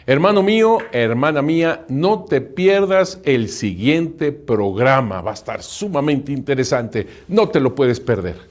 Hermano mío, hermana mía, no te pierdas el siguiente programa. Va a estar sumamente interesante. No te lo puedes perder.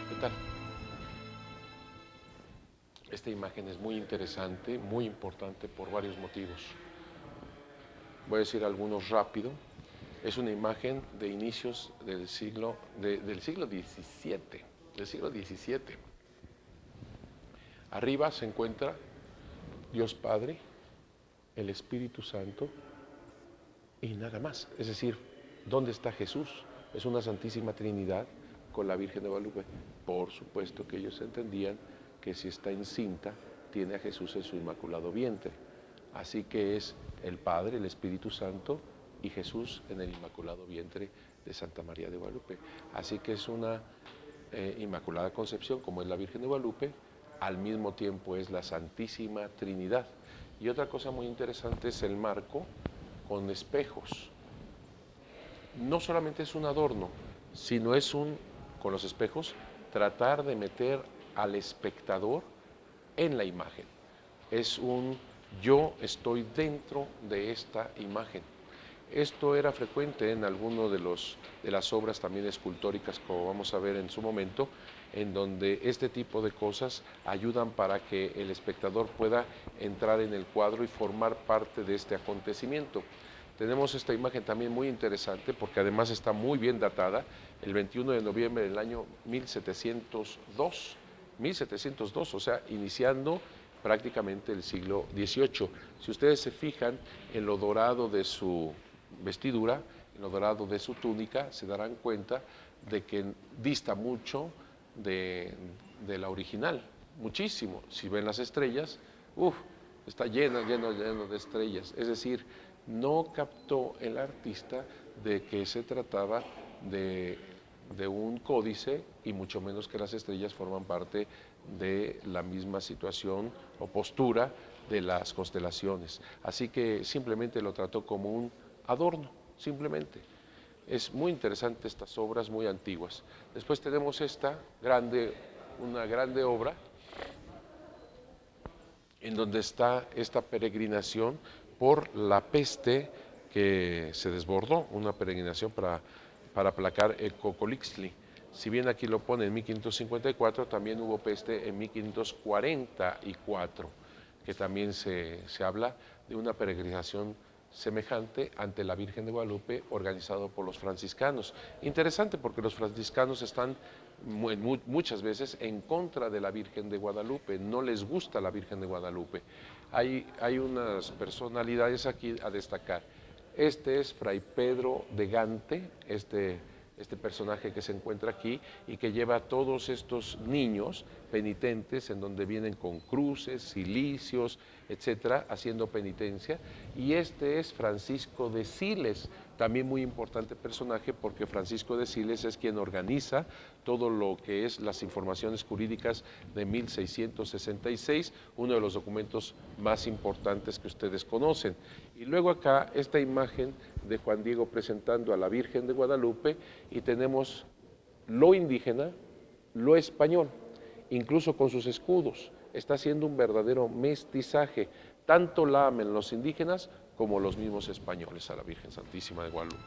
¿Qué tal? Esta imagen es muy interesante, muy importante por varios motivos. Voy a decir algunos rápido. Es una imagen de inicios del siglo XVII, del siglo XVII. Arriba se encuentra Dios Padre, el Espíritu Santo y nada más. Es decir, ¿dónde está Jesús? Es una Santísima Trinidad con la Virgen de Guadalupe. Por supuesto que ellos entendían que si está encinta, tiene a Jesús en su inmaculado vientre. Así que es el Padre, el Espíritu Santo y Jesús en el inmaculado vientre de Santa María de Guadalupe. Así que es una Inmaculada Concepción, como es la Virgen de Guadalupe, al mismo tiempo es la Santísima Trinidad. Y otra cosa muy interesante es el marco con espejos. No solamente es un adorno, sino es con los espejos, tratar de meter al espectador en la imagen. Es yo estoy dentro de esta imagen. Esto era frecuente en alguno de las obras también escultóricas, como vamos a ver en su momento, en donde este tipo de cosas ayudan para que el espectador pueda entrar en el cuadro y formar parte de este acontecimiento. Tenemos esta imagen también muy interesante porque además está muy bien datada, el 21 de noviembre del año 1702, o sea, iniciando prácticamente el siglo XVIII. Si ustedes se fijan en lo dorado de su vestidura, en lo dorado de su túnica, se darán cuenta de que dista mucho de la original, muchísimo. Si ven las estrellas, está lleno de estrellas. Es decir, no captó el artista de que se trataba de un códice y mucho menos que las estrellas forman parte de la misma situación o postura de las constelaciones. Así que simplemente lo trató como un adorno, simplemente. Es muy interesante estas obras muy antiguas. Después tenemos una grande obra en donde está esta peregrinación por la peste que se desbordó, una peregrinación para aplacar el Cocolixtli. Si bien aquí lo pone en 1554, también hubo peste en 1544, que también se habla de una peregrinación semejante ante la Virgen de Guadalupe organizado por los franciscanos. Interesante porque los franciscanos están muchas veces en contra de la Virgen de Guadalupe, no les gusta la Virgen de Guadalupe. Hay unas personalidades aquí a destacar. Este es Fray Pedro de Gante, este personaje que se encuentra aquí y que lleva a todos estos niños penitentes en donde vienen con cruces, cilicios, etcétera, haciendo penitencia. Y este es Francisco de Siles, también muy importante personaje porque Francisco de Siles es quien organiza todo lo que es las informaciones jurídicas de 1666, uno de los documentos más importantes que ustedes conocen. Y luego acá esta imagen de Juan Diego presentando a la Virgen de Guadalupe y tenemos lo indígena, lo español, incluso con sus escudos. Está haciendo un verdadero mestizaje. Tanto la aman los indígenas como los mismos españoles a la Virgen Santísima de Guadalupe.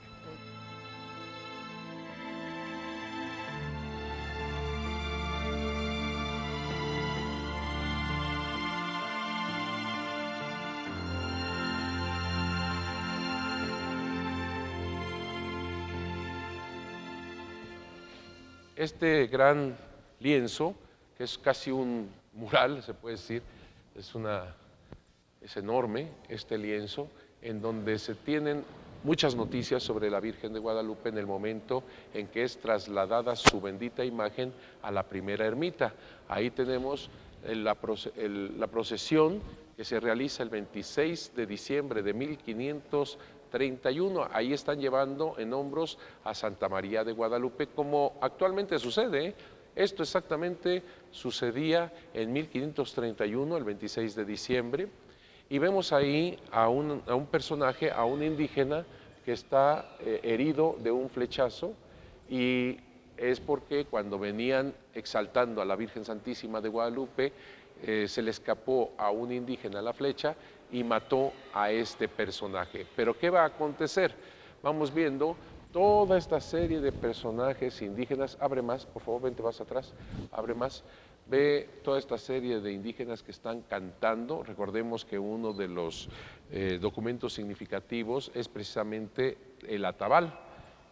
Este gran lienzo, que es casi un mural, se puede decir, es enorme este lienzo, en donde se tienen muchas noticias sobre la Virgen de Guadalupe en el momento en que es trasladada su bendita imagen a la primera ermita. Ahí tenemos la procesión que se realiza el 26 de diciembre de 1531. Ahí están llevando en hombros a Santa María de Guadalupe, como actualmente sucede, ¿eh? Esto exactamente sucedía en 1531, el 26 de diciembre, y vemos ahí a un personaje, a un indígena que está herido de un flechazo, y es porque cuando venían exaltando a la Virgen Santísima de Guadalupe, se le escapó a un indígena la flecha y mató a este personaje. Pero ¿qué va a acontecer? Vamos viendo toda esta serie de personajes indígenas. Abre más, por favor, vente más atrás, abre más. Ve toda esta serie de indígenas que están cantando. Recordemos que uno de los documentos significativos es precisamente el atabal,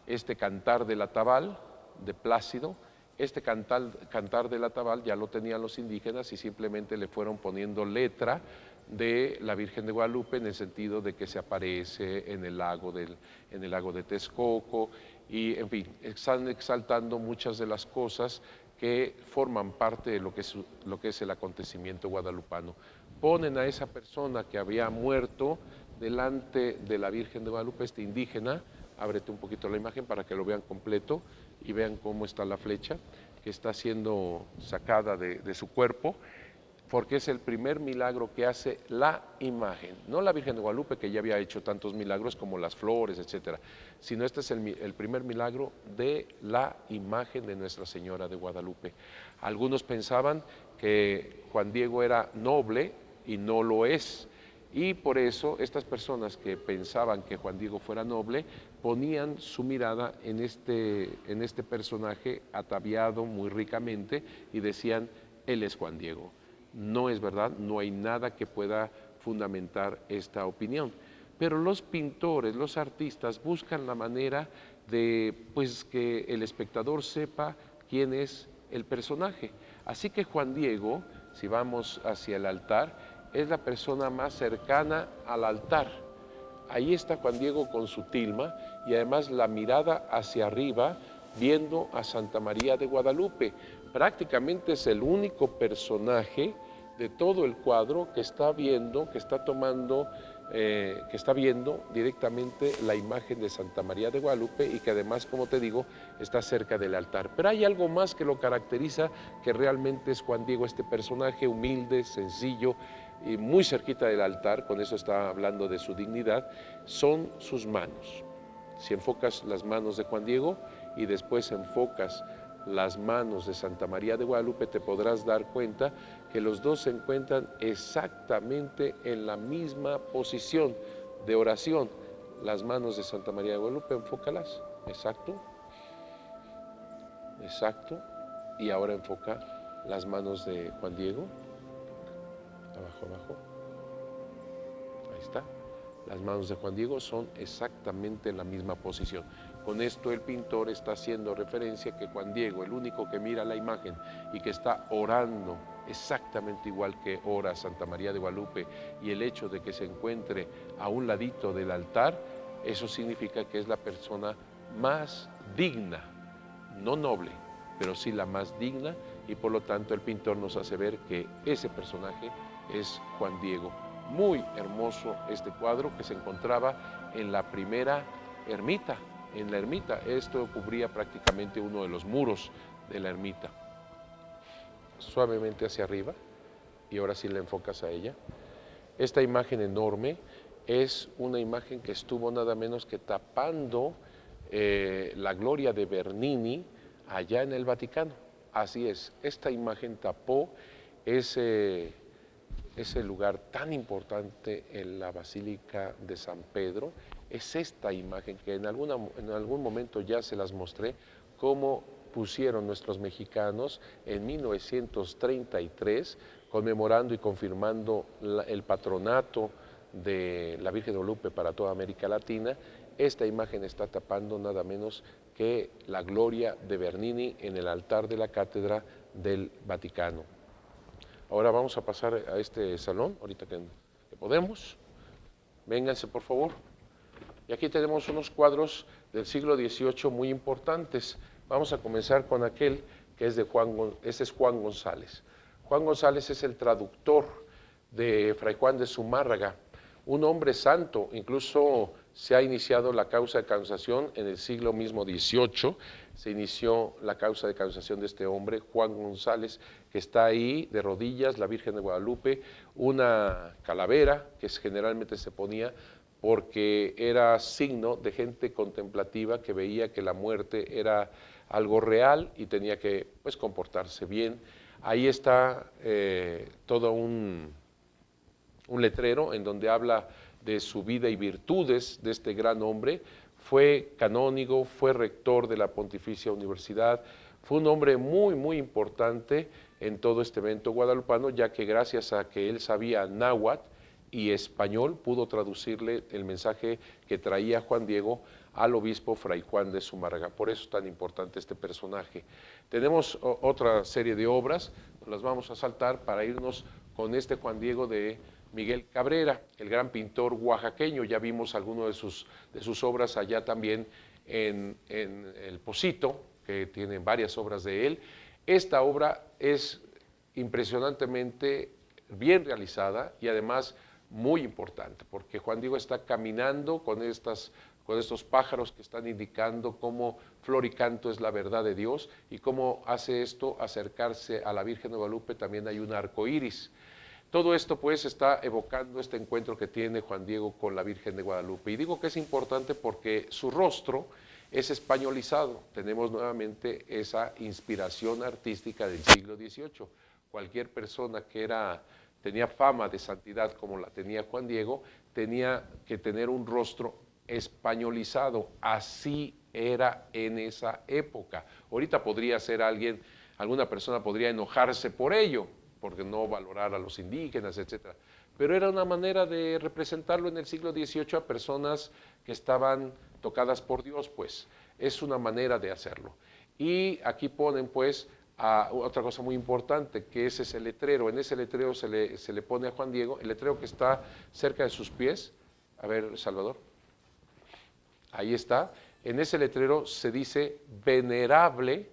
este cantar del atabal de Plácido. Este cantar del atabal ya lo tenían los indígenas y simplemente le fueron poniendo letra de la Virgen de Guadalupe, en el sentido de que se aparece en el lago de Texcoco, y en fin, están exaltando muchas de las cosas que forman parte de lo que es el acontecimiento guadalupano. Ponen a esa persona que había muerto delante de la Virgen de Guadalupe, este indígena. Ábrete un poquito la imagen para que lo vean completo y vean cómo está la flecha que está siendo sacada de su cuerpo, porque es el primer milagro que hace la imagen, no la Virgen de Guadalupe, que ya había hecho tantos milagros como las flores, etcétera, sino este es el primer milagro de la imagen de Nuestra Señora de Guadalupe. Algunos pensaban que Juan Diego era noble y no lo es, y por eso estas personas que pensaban que Juan Diego fuera noble ponían su mirada en este personaje ataviado muy ricamente y decían: él es Juan Diego. No es verdad, no hay nada que pueda fundamentar esta opinión. Pero los pintores, los artistas buscan la manera de, pues, que el espectador sepa quién es el personaje. Así que Juan Diego, si vamos hacia el altar, es la persona más cercana al altar. Ahí está Juan Diego con su tilma y además la mirada hacia arriba, viendo a Santa María de Guadalupe. Prácticamente es el único personaje de todo el cuadro que está viendo, que está viendo directamente la imagen de Santa María de Guadalupe, y que además, como te digo, está cerca del altar. Pero hay algo más que lo caracteriza, que realmente es Juan Diego, este personaje humilde, sencillo y muy cerquita del altar. Con eso está hablando de su dignidad. Son sus manos. Si enfocas las manos de Juan Diego y después enfocas las manos de Santa María de Guadalupe, te podrás dar cuenta que los dos se encuentran exactamente en la misma posición de oración. Las manos de Santa María de Guadalupe, enfócalas, exacto, exacto, y ahora enfoca las manos de Juan Diego, abajo, abajo, ahí está. Las manos de Juan Diego son exactamente en la misma posición. Con esto el pintor está haciendo referencia que Juan Diego, el único que mira la imagen y que está orando exactamente igual que ora Santa María de Guadalupe, y el hecho de que se encuentre a un ladito del altar, eso significa que es la persona más digna, no noble, pero sí la más digna, y por lo tanto el pintor nos hace ver que ese personaje es Juan Diego. Muy hermoso este cuadro, que se encontraba en la primera ermita, en la ermita. Esto cubría prácticamente uno de los muros de la ermita. Suavemente hacia arriba, y ahora sí la enfocas a ella. Esta imagen enorme es una imagen que estuvo nada menos que tapando la gloria de Bernini allá en el Vaticano. Así es, esta imagen tapó ese lugar tan importante en la Basílica de San Pedro. Es esta imagen que en algún momento ya se las mostré, cómo pusieron nuestros mexicanos en 1933, conmemorando y confirmando el patronato de la Virgen de Guadalupe para toda América Latina. Esta imagen está tapando nada menos que la gloria de Bernini en el altar de la Cátedra del Vaticano. Ahora vamos a pasar a este salón, ahorita que podemos. Vénganse, por favor. Y aquí tenemos unos cuadros del siglo XVIII muy importantes. Vamos a comenzar con aquel que es de ese es Juan González. Juan González es el traductor de Fray Juan de Zumárraga, un hombre santo. Incluso se ha iniciado la causa de canonización en el siglo mismo XVIII. Se inició la causa de canonización de este hombre, Juan González, que está ahí de rodillas, la Virgen de Guadalupe, una calavera que generalmente se ponía porque era signo de gente contemplativa que veía que la muerte era algo real y tenía que, pues, comportarse bien. Ahí está todo un letrero en donde habla de su vida y virtudes de este gran hombre. Fue canónigo, fue rector de la Pontificia Universidad, fue un hombre muy, muy importante en todo este evento guadalupano, ya que gracias a que él sabía náhuatl y español, pudo traducirle el mensaje que traía Juan Diego al obispo Fray Juan de Zumárraga. Por eso es tan importante este personaje. Tenemos otra serie de obras, las vamos a saltar para irnos con este Juan Diego de Miguel Cabrera, el gran pintor oaxaqueño. Ya vimos algunas de sus obras allá también en El Pocito, que tiene varias obras de él. Esta obra es impresionantemente bien realizada y además muy importante, porque Juan Diego está caminando con estos pájaros que están indicando cómo flor y canto es la verdad de Dios y cómo hace esto acercarse a la Virgen de Guadalupe. También hay un arco iris. Todo esto pues está evocando este encuentro que tiene Juan Diego con la Virgen de Guadalupe. Y digo que es importante porque su rostro es españolizado. Tenemos nuevamente esa inspiración artística del siglo XVIII. Cualquier persona que tenía fama de santidad como la tenía Juan Diego, tenía que tener un rostro españolizado. Así era en esa época. Ahorita podría ser alguna persona podría enojarse por ello, porque no valorar a los indígenas, etc. Pero era una manera de representarlo en el siglo XVIII a personas que estaban tocadas por Dios, pues. Es una manera de hacerlo. Y aquí ponen, pues, otra cosa muy importante, que es ese letrero. En ese letrero se le pone a Juan Diego, el letrero que está cerca de sus pies. A ver, Salvador. Ahí está. En ese letrero se dice venerable,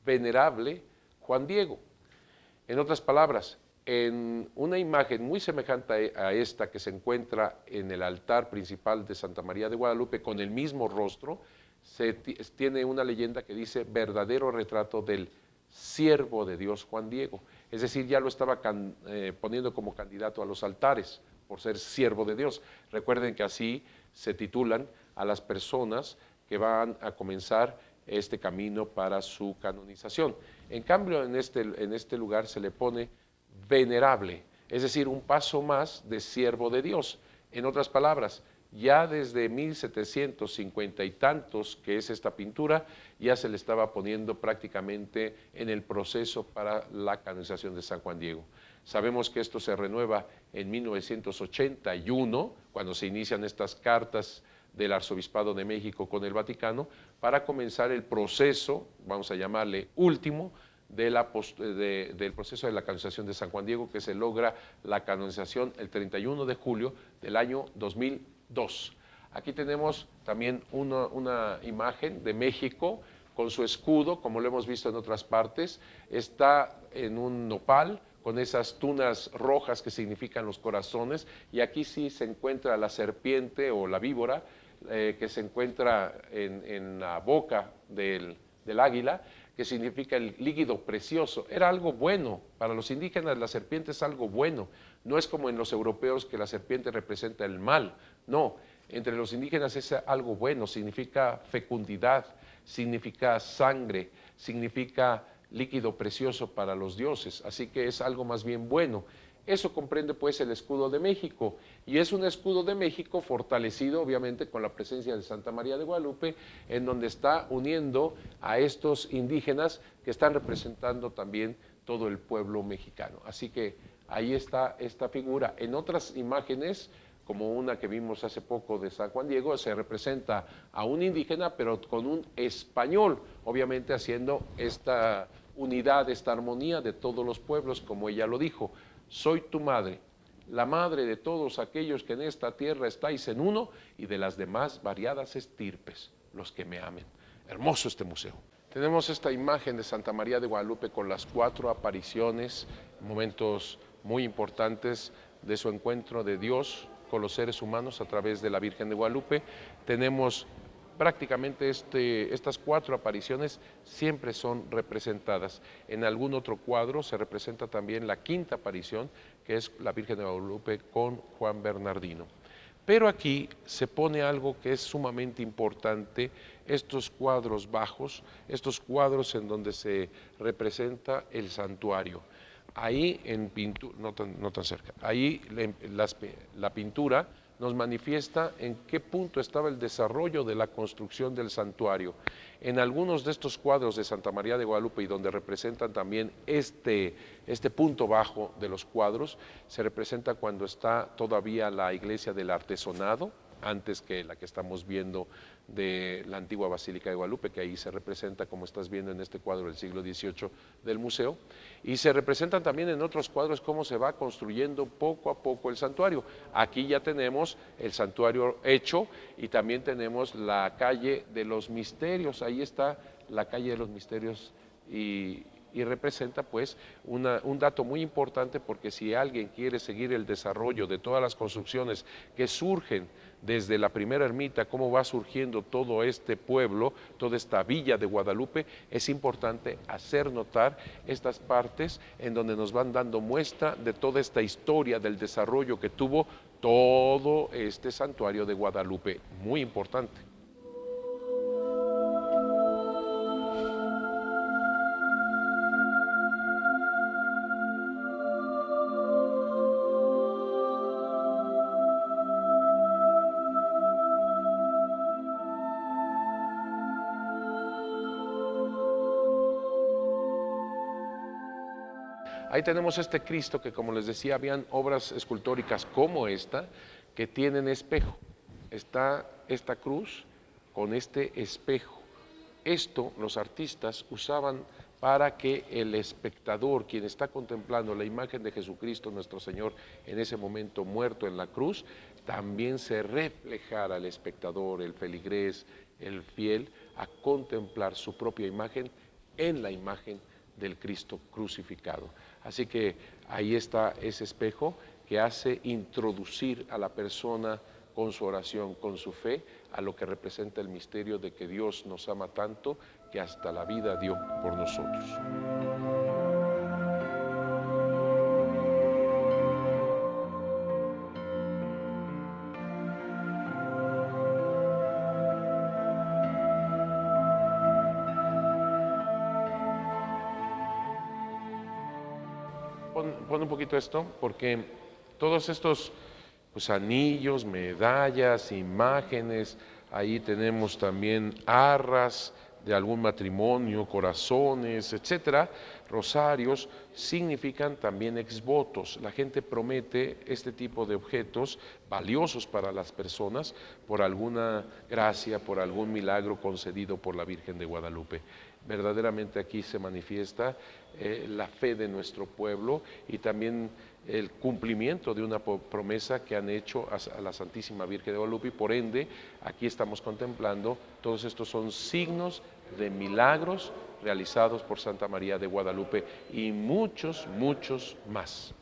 venerable Juan Diego. En otras palabras, en una imagen muy semejante a esta que se encuentra en el altar principal de Santa María de Guadalupe con el mismo rostro, tiene una leyenda que dice verdadero retrato del siervo de Dios Juan Diego. Es decir, ya lo estaba poniendo como candidato a los altares por ser siervo de Dios. Recuerden que así se titulan a las personas que van a comenzar este camino para su canonización. En cambio, en este lugar se le pone venerable, es decir, un paso más de siervo de Dios. En otras palabras, ya desde 1750 y tantos, que es esta pintura, ya se le estaba poniendo prácticamente en el proceso para la canonización de San Juan Diego. Sabemos que esto se renueva en 1981, cuando se inician estas cartas del Arzobispado de México con el Vaticano, para comenzar el proceso, vamos a llamarle último, del proceso de la canonización de San Juan Diego, que se logra la canonización el 31 de julio del año 2002. Aquí tenemos también una imagen de México con su escudo, como lo hemos visto en otras partes. Está en un nopal con esas tunas rojas que significan los corazones, y aquí sí se encuentra la serpiente o la víbora que se encuentra en la boca del águila, que significa el líquido precioso. Era algo bueno. Para los indígenas la serpiente es algo bueno. No es como en los europeos que la serpiente representa el mal. No, entre los indígenas es algo bueno. Significa fecundidad, significa sangre, significa líquido precioso para los dioses. Así que es algo más bien bueno. Eso comprende pues el escudo de México, y es un escudo de México fortalecido obviamente con la presencia de Santa María de Guadalupe, en donde está uniendo a estos indígenas que están representando también todo el pueblo mexicano. Así que ahí está esta figura. En otras imágenes como una que vimos hace poco de San Juan Diego, se representa a un indígena, pero con un español, obviamente haciendo esta unidad, esta armonía de todos los pueblos, como ella lo dijo. Soy tu madre, la madre de todos aquellos que en esta tierra estáis en uno y de las demás variadas estirpes, los que me amen. Hermoso este museo. Tenemos esta imagen de Santa María de Guadalupe con las 4 apariciones, momentos muy importantes de su encuentro de Dios con los seres humanos a través de la Virgen de Guadalupe. Tenemos prácticamente estas 4 apariciones siempre son representadas. En algún otro cuadro se representa también la 5ª aparición, que es la Virgen de Guadalupe con Juan Bernardino. Pero aquí se pone algo que es sumamente importante, estos cuadros bajos, estos cuadros en donde se representa el santuario. Ahí en pintura, no tan cerca, ahí la pintura nos manifiesta en qué punto estaba el desarrollo de la construcción del santuario. En algunos de estos cuadros de Santa María de Guadalupe y donde representan también este punto bajo de los cuadros, se representa cuando está todavía la iglesia del artesonado, antes que la que estamos viendo de la antigua Basílica de Guadalupe, que ahí se representa, como estás viendo en este cuadro del siglo XVIII del museo, y se representan también en otros cuadros cómo se va construyendo poco a poco el santuario. Aquí ya tenemos el santuario hecho y también tenemos la calle de los misterios, ahí está la calle de los misterios y representa pues un dato muy importante, porque si alguien quiere seguir el desarrollo de todas las construcciones que surgen desde la primera ermita, cómo va surgiendo todo este pueblo, toda esta villa de Guadalupe, es importante hacer notar estas partes en donde nos van dando muestra de toda esta historia del desarrollo que tuvo todo este santuario de Guadalupe, muy importante. Ahí tenemos este Cristo que, como les decía, habían obras escultóricas como esta que tienen espejo. Está esta cruz con este espejo. Esto los artistas usaban para que el espectador, quien está contemplando la imagen de Jesucristo nuestro Señor en ese momento muerto en la cruz, también se reflejara el espectador, el feligrés, el fiel, a contemplar su propia imagen en la imagen del Cristo crucificado. Así que ahí está ese espejo que hace introducir a la persona con su oración, con su fe, a lo que representa el misterio de que Dios nos ama tanto que hasta la vida dio por nosotros. Pon un poquito esto, porque todos estos pues, anillos, medallas, imágenes, ahí tenemos también arras de algún matrimonio, corazones, etcétera, rosarios, significan también exvotos. La gente promete este tipo de objetos valiosos para las personas por alguna gracia, por algún milagro concedido por la Virgen de Guadalupe. Verdaderamente aquí se manifiesta la fe de nuestro pueblo y también el cumplimiento de una promesa que han hecho a la Santísima Virgen de Guadalupe, y por ende aquí estamos contemplando, todos estos son signos de milagros realizados por Santa María de Guadalupe y muchos, muchos más.